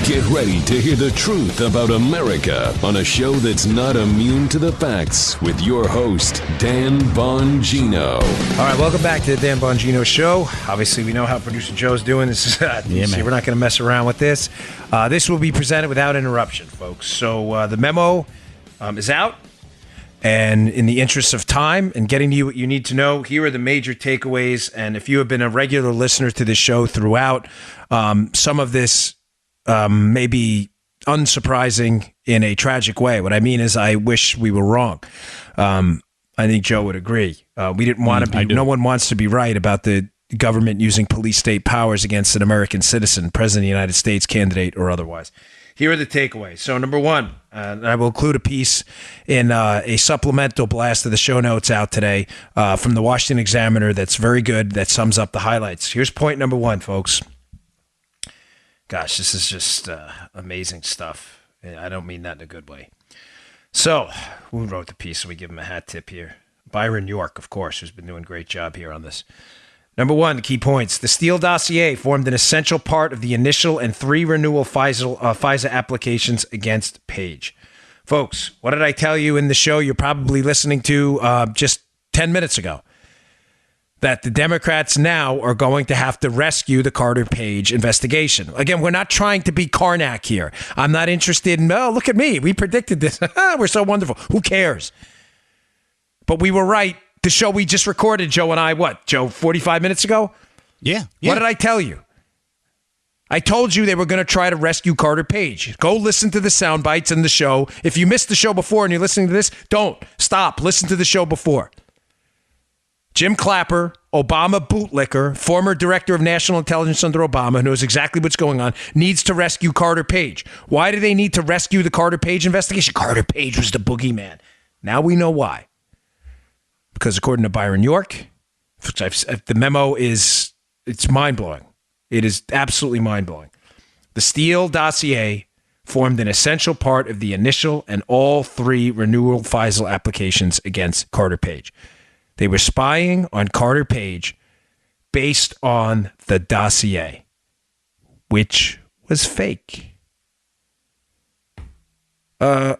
Get ready to hear the truth about America on a show that's not immune to the facts with your host, Dan Bongino. All right, welcome back to the Dan Bongino Show. Obviously, we know how Producer Joe's doing. This is, we're not going to mess around with this. This will be presented without interruption, folks. So the memo is out. And in the interest of time and getting you what you need to know, here are the major takeaways. And if you have been a regular listener to this show throughout, some of this may be unsurprising in a tragic way. What I mean is I wish we were wrong. I think Joe would agree. We didn't want to be, no one wants to be right about the government using police state powers against an American citizen, president of the United States, candidate, or otherwise. Here are the takeaways. So number one, and I will include a piece in a supplemental blast of the show notes out today from the Washington Examiner that's very good, that sums up the highlights. Here's point number one, folks. Gosh, this is just amazing stuff. I don't mean that in a good way. So, who wrote the piece? So we give him a hat tip here. Byron York, of course, who's been doing a great job here on this. Number one, the key points. The Steele dossier formed an essential part of the initial and 3 renewal FISA applications against Page. Folks, what did I tell you in the show you're probably listening to just 10 minutes ago? That the Democrats now are going to have to rescue the Carter Page investigation. Again, we're not trying to be Karnak here. I'm not interested in, oh, look at me. We predicted this. We're so wonderful. Who cares? But we were right. The show we just recorded, Joe and I, Joe, 45 minutes ago? Yeah. What did I tell you? I told you they were going to try to rescue Carter Page. Go listen to the sound bites in the show. If you missed the show before and you're listening to this, don't. Stop. Listen to the show before. Jim Clapper, Obama bootlicker, former director of national intelligence under Obama, knows exactly what's going on, needs to rescue Carter Page. Why do they need to rescue the Carter Page investigation? Carter Page was the boogeyman. Now we know why. Because according to Byron York, the memo it's mind-blowing. It is absolutely mind-blowing. The Steele dossier formed an essential part of the initial and all 3 renewal FISA applications against Carter Page. They were spying on Carter Page based on the dossier, which was fake. We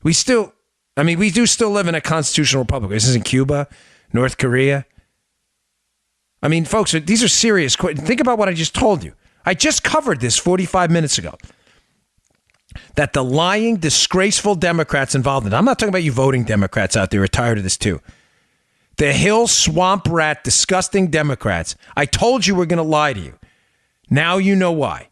do still live in a constitutional republic. This isn't Cuba, North Korea. I mean, folks, these are serious questions. Think about what I just told you. I just covered this 45 minutes ago. That the lying, disgraceful Democrats involved in it. I'm not talking about you voting Democrats out there who are tired of this too. The hill swamp rat, disgusting Democrats. I told you we're going to lie to you. Now you know why.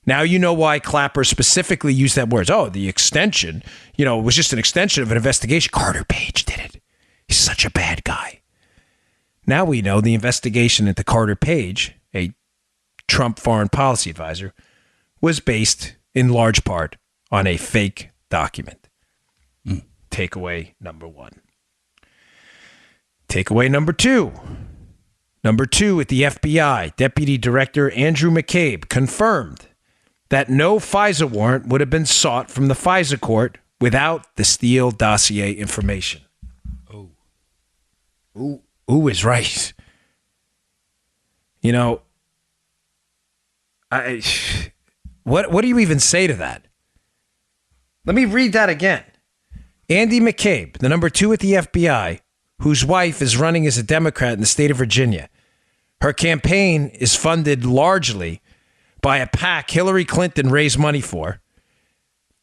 Now you know why Clapper specifically used that word. Oh, the extension, it was just an extension of an investigation. Carter Page did it. He's such a bad guy. Now we know the investigation into Carter Page, a Trump foreign policy advisor, was based in large part on a fake document. Takeaway number one. Takeaway number two. Number two, at the FBI, Deputy Director Andrew McCabe confirmed that no FISA warrant would have been sought from the FISA court without the Steele dossier information. Ooh is right. What do you even say to that? Let me read that again. Andy McCabe, the number 2 at the FBI, whose wife is running as a Democrat in the state of Virginia. Her campaign is funded largely by a PAC Hillary Clinton raised money for.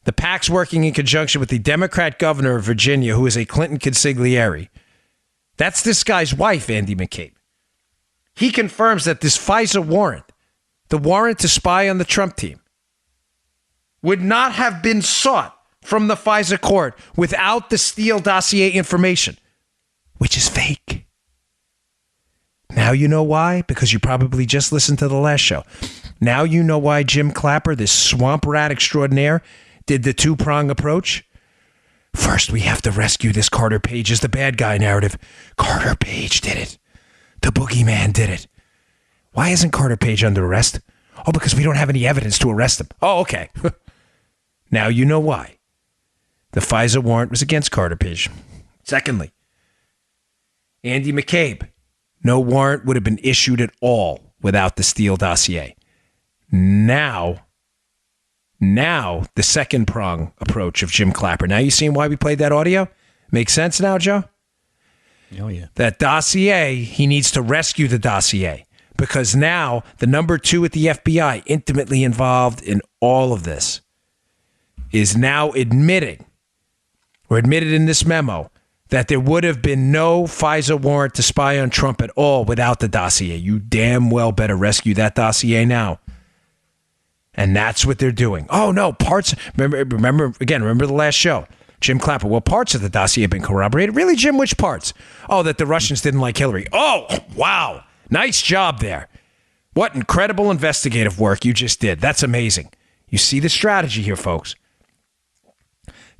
The PAC's working in conjunction with the Democrat governor of Virginia, who is a Clinton consigliere. That's this guy's wife, Andy McCabe. He confirms that this FISA warrant, the warrant to spy on the Trump team, would not have been sought from the FISA court without the Steele dossier information, which is fake. Now you know why? Because you probably just listened to the last show. Now you know why Jim Clapper, this swamp rat extraordinaire, did the 2-prong approach. First, we have to rescue this Carter Page as the bad guy narrative. Carter Page did it. The boogeyman did it. Why isn't Carter Page under arrest? Oh, because we don't have any evidence to arrest him. Oh, okay. Now you know why. The FISA warrant was against Carter Page. Secondly, Andy McCabe. No warrant would have been issued at all without the Steele dossier. Now, the second prong approach of Jim Clapper. Now you seeing why we played that audio? Makes sense now, Joe? Oh, yeah. That dossier, he needs to rescue the dossier because now the number 2 at the FBI, intimately involved in all of this, is now admitted in this memo that there would have been no FISA warrant to spy on Trump at all without the dossier. You damn well better rescue that dossier now. And that's what they're doing. Oh, no, parts. Remember the last show. Jim Clapper. Well, parts of the dossier have been corroborated. Really, Jim? Which parts? Oh, that the Russians didn't like Hillary. Oh, wow. Nice job there. What incredible investigative work you just did. That's amazing. You see the strategy here, folks.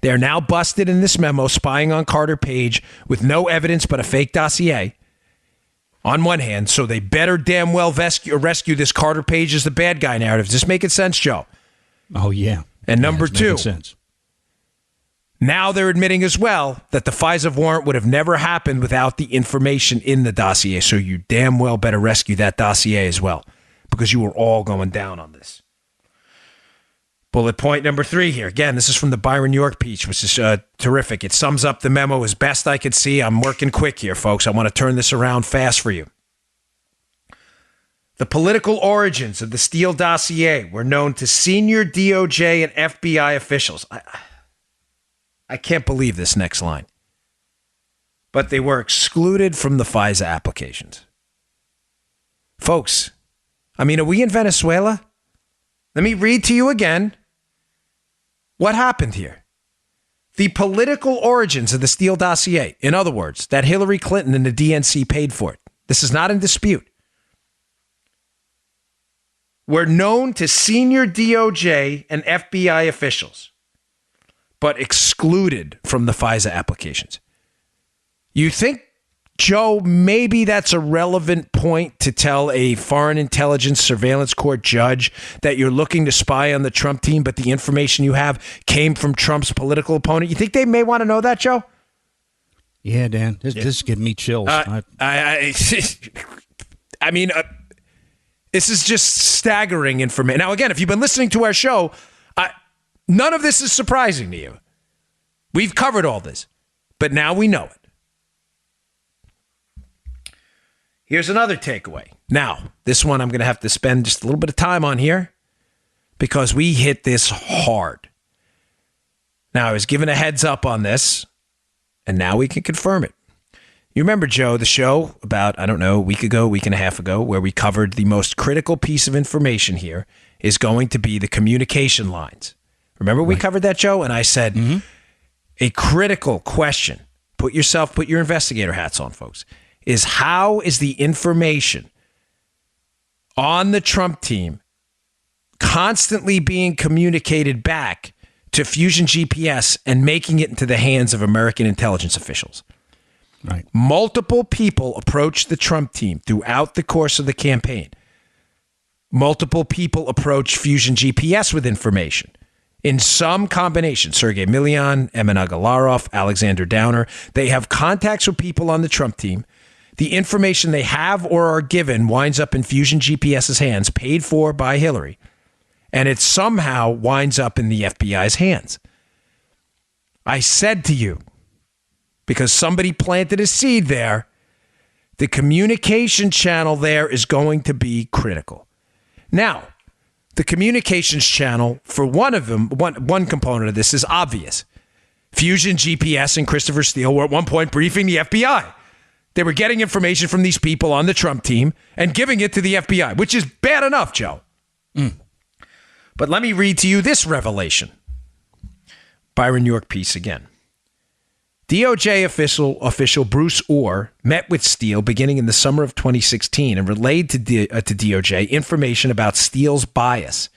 They're now busted in this memo spying on Carter Page with no evidence but a fake dossier. On one hand, so they better damn well rescue this Carter Page as the bad guy narrative. Is this making sense, Joe? Oh, yeah. And number 2, sense. Now they're admitting as well that the FISA warrant would have never happened without the information in the dossier. So you damn well better rescue that dossier as well because you were all going down on this. Bullet point number 3 here. Again, this is from the Byron York piece, which is terrific. It sums up the memo as best I could see. I'm working quick here, folks. I want to turn this around fast for you. The political origins of the Steele dossier were known to senior DOJ and FBI officials. I can't believe this next line. But they were excluded from the FISA applications. Folks, are we in Venezuela? Let me read to you again what happened here. The political origins of the Steele dossier, in other words, that Hillary Clinton and the DNC paid for it. This is not in dispute. Were known to senior DOJ and FBI officials, but excluded from the FISA applications. You think, Joe, maybe that's a relevant point to tell a foreign intelligence surveillance court judge that you're looking to spy on the Trump team, but the information you have came from Trump's political opponent? You think they may want to know that, Joe? Yeah, Dan. This is giving me chills. This is just staggering information. Now, again, if you've been listening to our show, none of this is surprising to you. We've covered all this, but now we know it. Here's another takeaway. Now, this one I'm going to have to spend just a little bit of time on here because we hit this hard. Now, I was given a heads up on this, and now we can confirm it. You remember, Joe, the show about, a week and a half ago, where we covered the most critical piece of information here is going to be the communication lines. Remember we covered that, Joe? And I said, a critical question, put your investigator hats on, folks, is how is the information on the Trump team constantly being communicated back to Fusion GPS and making it into the hands of American intelligence officials? Right. Multiple people approached the Trump team throughout the course of the campaign. Multiple people approached Fusion GPS with information. In some combination, Sergei Milian, Emin Agalarov, Alexander Downer, they have contacts with people on the Trump team. The information they have or are given winds up in Fusion GPS's hands, paid for by Hillary, and it somehow winds up in the FBI's hands. I said to you, because somebody planted a seed there, the communication channel there is going to be critical. Now, the communications channel for one of them, one component of this is obvious. Fusion GPS and Christopher Steele were at one point briefing the FBI. They were getting information from these people on the Trump team and giving it to the FBI, which is bad enough, Joe. But let me read to you this revelation. Byron York piece again. DOJ official Bruce Orr met with Steele beginning in the summer of 2016 and relayed to DOJ information about Steele's bias.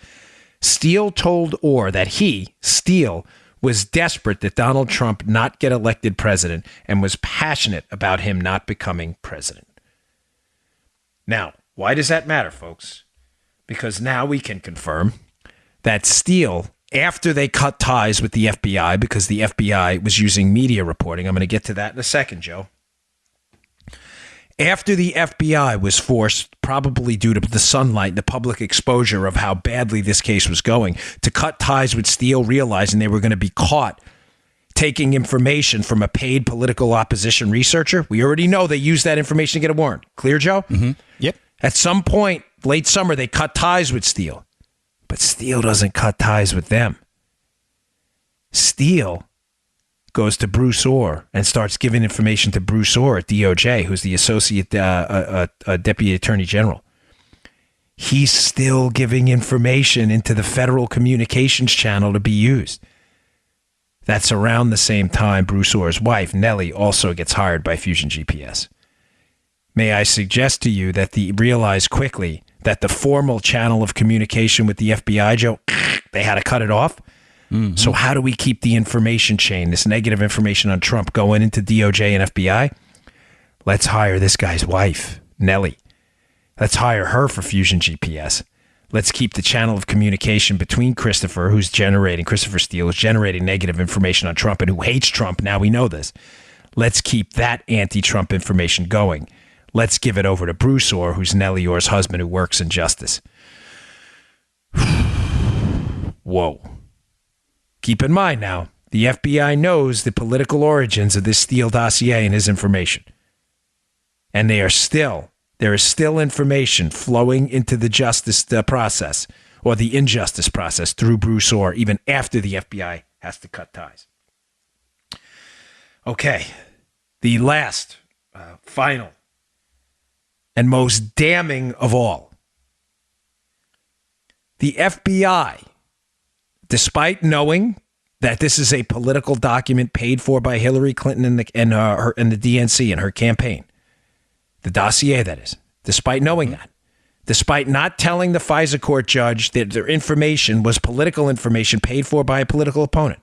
Steele told Orr that he, Steele, was desperate that Donald Trump not get elected president and was passionate about him not becoming president. Now, why does that matter, folks? Because now we can confirm that Steele, after they cut ties with the FBI, because the FBI was using media reporting, I'm going to get to that in a second, Joe. After the FBI was forced, probably due to the sunlight and the public exposure of how badly this case was going, to cut ties with Steele, realizing they were going to be caught taking information from a paid political opposition researcher. We already know they used that information to get a warrant. Clear, Joe? Mm-hmm. Yep. At some point, late summer, they cut ties with Steele. But Steele doesn't cut ties with them. Steele goes to Bruce Orr and starts giving information to Bruce Orr at DOJ, who's the Associate Deputy Attorney General. He's still giving information into the Federal Communications Channel to be used. That's around the same time Bruce Orr's wife, Nellie, also gets hired by Fusion GPS. May I suggest to you that they realized quickly that the formal channel of communication with the FBI, Joe, they had to cut it off. Mm-hmm. So how do we keep the information chain, this negative information on Trump, going into DOJ and FBI? Let's hire this guy's wife, Nellie. Let's hire her for Fusion GPS. Let's keep the channel of communication between Christopher Steele, who's generating negative information on Trump and who hates Trump. Now we know this. Let's keep that anti-Trump information going. Let's give it over to Bruce Orr, who's Nellie Orr's husband, who works in justice. Whoa. Keep in mind now, the FBI knows the political origins of this Steele dossier and his information. And there is still information flowing into the justice process, or the injustice process, through Bruce Orr, even after the FBI has to cut ties. Okay, the last, final, and most damning of all. The FBI, despite knowing that this is a political document paid for by Hillary Clinton and the DNC and her campaign, the dossier, that is, despite knowing that, despite not telling the FISA court judge that their information was political information paid for by a political opponent,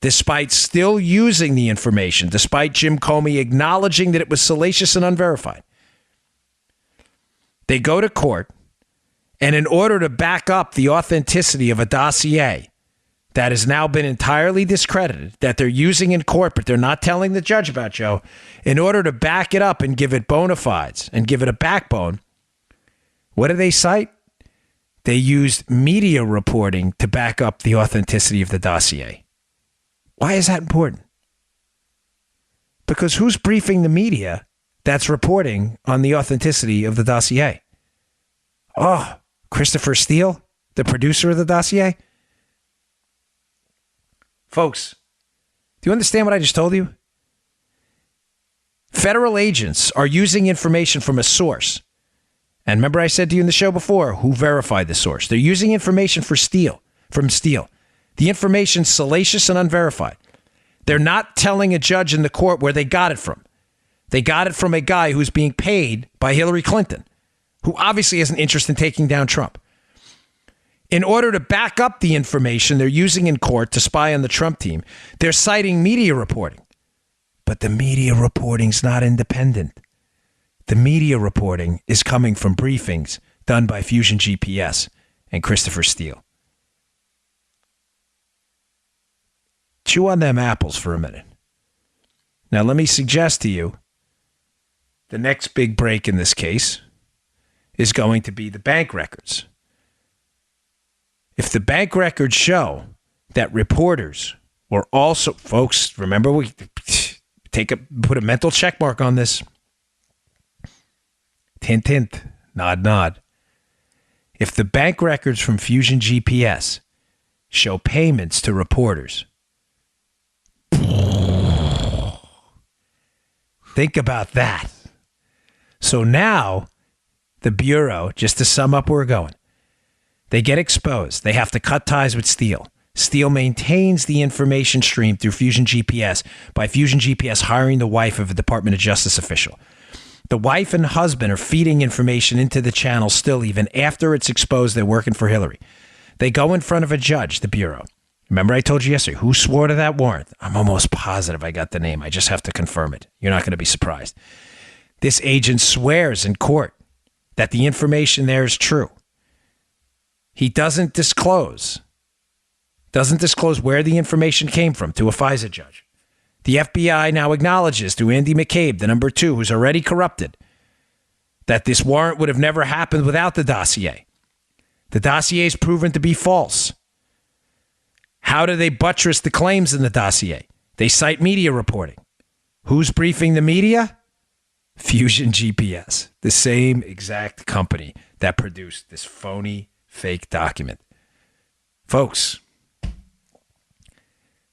despite still using the information, despite Jim Comey acknowledging that it was salacious and unverified, they go to court, and in order to back up the authenticity of a dossier that has now been entirely discredited, that they're using in court, but they're not telling the judge about, Joe, in order to back it up and give it bona fides and give it a backbone, what do they cite? They used media reporting to back up the authenticity of the dossier. Why is that important? Because who's briefing the media that's reporting on the authenticity of the dossier? Oh, Christopher Steele, the producer of the dossier? Folks, do you understand what I just told you? Federal agents are using information from a source. And remember I said to you in the show before, who verified the source? They're using information from Steele. The information's salacious and unverified. They're not telling a judge in the court where they got it from. They got it from a guy who's being paid by Hillary Clinton, who obviously has an interest in taking down Trump. In order to back up the information they're using in court to spy on the Trump team, they're citing media reporting. But the media reporting's not independent. The media reporting is coming from briefings done by Fusion GPS and Christopher Steele. Chew on them apples for a minute. Now, let me suggest to you, the next big break in this case is going to be the bank records. If the bank records show that reporters were also, folks, remember we put a mental check mark on this. Hint, hint, nod, nod. If the bank records from Fusion GPS show payments to reporters, think about that. So now the Bureau, just to sum up where we're going, they get exposed. They have to cut ties with Steele. Steele maintains the information stream through Fusion GPS by Fusion GPS hiring the wife of a Department of Justice official. The wife and husband are feeding information into the channel still even after it's exposed they're working for Hillary. They go in front of a judge, the Bureau. Remember I told you yesterday, who swore to that warrant? I'm almost positive I got the name. I just have to confirm it. You're not going to be surprised. This agent swears in court that the information there is true. He doesn't disclose where the information came from to a FISA judge. The FBI now acknowledges through Andy McCabe, the number 2, who's already corrupted, that this warrant would have never happened without the dossier. The dossier is proven to be false. How do they buttress the claims in the dossier? They cite media reporting. Who's briefing the media? Fusion GPS, the same exact company that produced this phony, fake document. Folks,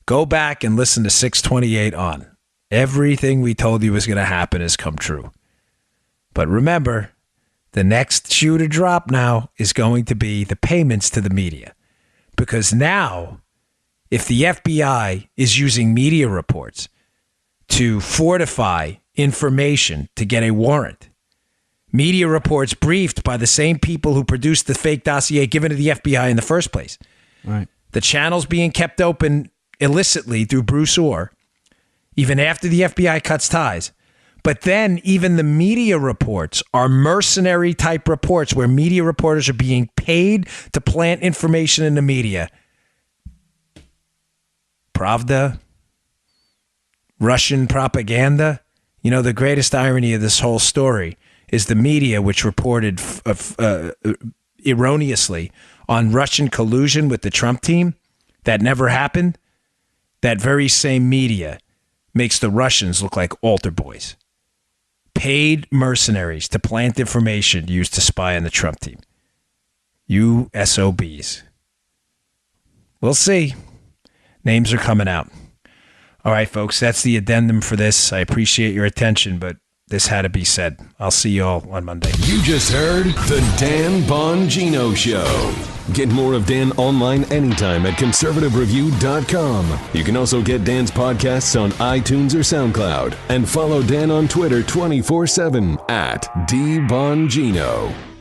go back and listen to 628 on. Everything we told you was going to happen has come true. But remember, the next shoe to drop now is going to be the payments to the media. Because now, if the FBI is using media reports to fortify information to get a warrant, media reports briefed by the same people who produced the fake dossier given to the FBI in the first place. Right. The channels being kept open illicitly through Bruce Orr, even after the FBI cuts ties. But then even the media reports are mercenary type reports where media reporters are being paid to plant information in the media. Pravda, Russian propaganda. You know, the greatest irony of this whole story is the media, which reported erroneously on Russian collusion with the Trump team. That never happened. That very same media makes the Russians look like altar boys. Paid mercenaries to plant information used to spy on the Trump team. You SOBs. We'll see. Names are coming out. All right, folks, that's the addendum for this. I appreciate your attention, but this had to be said. I'll see you all on Monday. You just heard the Dan Bongino Show. Get more of Dan online anytime at conservativereview.com. You can also get Dan's podcasts on iTunes or SoundCloud. And follow Dan on Twitter 24/7 at DBongino.